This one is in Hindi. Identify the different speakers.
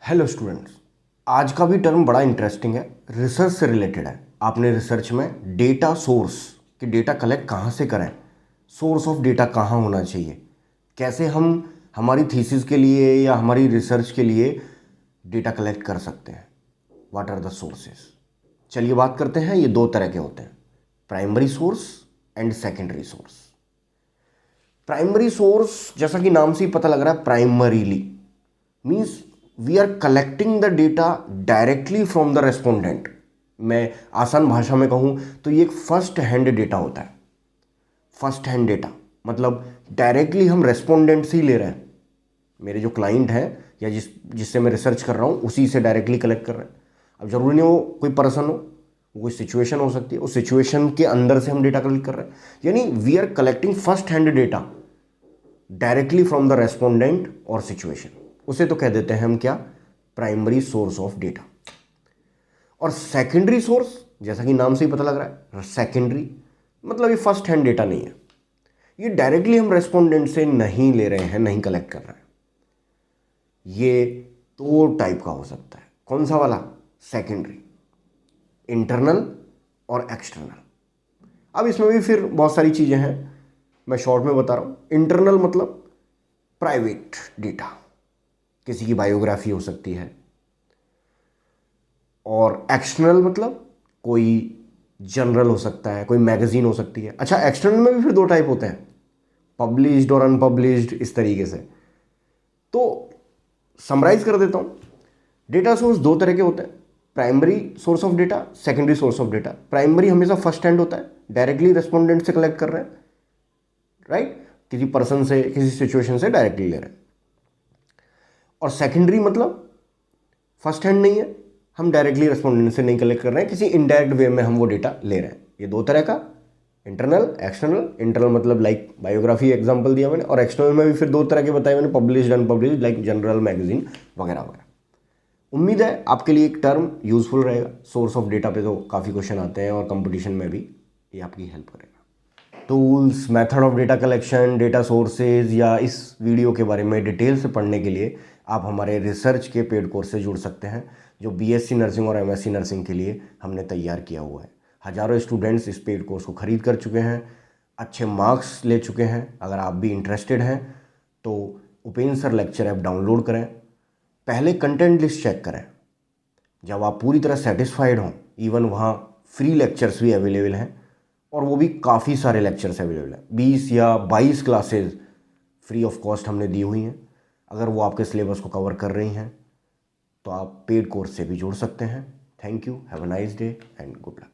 Speaker 1: हेलो स्टूडेंट्स, आज का भी टर्म बड़ा इंटरेस्टिंग है, रिसर्च से रिलेटेड है। आपने रिसर्च में डेटा सोर्स कि डेटा कलेक्ट कहाँ से करें, सोर्स ऑफ डेटा कहाँ होना चाहिए, कैसे हम हमारी थीसिस के लिए या हमारी रिसर्च के लिए डेटा कलेक्ट कर सकते हैं, व्हाट आर द सोर्सेस। चलिए बात करते हैं। ये दो तरह के होते हैं, primary source and secondary source. Primary source जैसा कि नाम से ही पता लग रहा है, primarily means we are collecting the data directly from the respondent. मैं आसान भाषा में कहूं तो ये एक फर्स्ट हैंड डेटा होता है। फर्स्ट हैंड डेटा मतलब डायरेक्टली हम रेस्पोंडेंट से ही ले रहे हैं। मेरे जो क्लाइंट है या जिससे मैं रिसर्च कर रहा हूं उसी से डायरेक्टली कलेक्ट कर रहे हैं। अब जरूरी नहीं हो कोई पर्सन हो, कोई सिचुएशन हो सकती है, उस सिचुएशन के अंदर से हम डेटा कलेक्ट कर रहे हैं। यानी we are collecting first hand data directly from the respondent और सिचुएशन। उसे तो कह देते हैं हम क्या, प्राइमरी सोर्स ऑफ डेटा। और सेकेंडरी सोर्स जैसा कि नाम से ही पता लग रहा है, सेकेंडरी मतलब ये फर्स्ट हैंड डेटा नहीं है, ये डायरेक्टली हम रेस्पोंडेंट से नहीं ले रहे हैं, नहीं कलेक्ट कर रहे हैं। ये दो टाइप का हो सकता है। कौन सा वाला? सेकेंडरी, इंटरनल और एक्सटर्नल। अब इसमें भी फिर बहुत सारी चीजें हैं, मैं शॉर्ट में बता रहा हूं। इंटरनल मतलब प्राइवेट डेटा, किसी की बायोग्राफी हो सकती है। और एक्सटर्नल मतलब कोई जनरल हो सकता है, कोई मैगजीन हो सकती है। अच्छा, एक्सटर्नल में भी फिर दो टाइप होते हैं, पब्लिश्ड और अनपब्लिश्ड, इस तरीके से। तो समराइज कर देता हूं, डेटा सोर्स दो तरह के होते हैं, primary source of data, secondary source of data. Primary हमेशा फर्स्ट हैंड होता है, डायरेक्टली रेस्पोंडेंट से कलेक्ट कर रहे हैं, राइट, किसी पर्सन से, किसी सिचुएशन से डायरेक्टली ले रहे हैं। और सेकेंडरी मतलब फर्स्ट हैंड नहीं है, हम डायरेक्टली रेस्पोंडेंट से नहीं कलेक्ट कर रहे हैं, किसी इनडायरेक्ट वे में हम वो डेटा ले रहे हैं। ये दो तरह का, इंटरनल एक्सटर्नल। इंटरनल मतलब लाइक बायोग्राफी एग्जांपल दिया मैंने, और एक्सटर्नल में भी फिर दो तरह के बताए मैंने, published unpublished, like general magazine वगैरह वगैरह। उम्मीद है आपके लिए एक टर्म यूजफुल रहेगा। सोर्स ऑफ डेटा पे तो काफ़ी क्वेश्चन आते हैं और कंपटीशन में भी ये आपकी हेल्प करेगा। Tools, method of data collection, data sources या इस वीडियो के बारे में डिटेल से पढ़ने के लिए आप हमारे रिसर्च के पेड कोर्स से जुड़ सकते हैं, जो बीएससी नर्सिंग और एमएससी नर्सिंग के लिए हमने तैयार किया हुआ है। हज़ारों स्टूडेंट्स इस पेड कोर्स को खरीद कर चुके हैं, अच्छे मार्क्स ले चुके हैं। अगर आप भी इंटरेस्टेड हैं तो Upendra sir lecture app download करें, पहले कंटेंट लिस्ट चेक करें। जब आप पूरी तरह सेटिस्फाइड हों, इवन वहाँ फ्री लेक्चर्स भी अवेलेबल हैं, और वो भी काफ़ी सारे लेक्चर्स अवेलेबल हैं। 20 या 22 क्लासेज फ्री ऑफ कॉस्ट हमने दी हुई हैं। अगर वो आपके सिलेबस को कवर कर रही हैं तो आप पेड कोर्स से भी जुड़ सकते हैं। Thank you, have a nice day and good luck.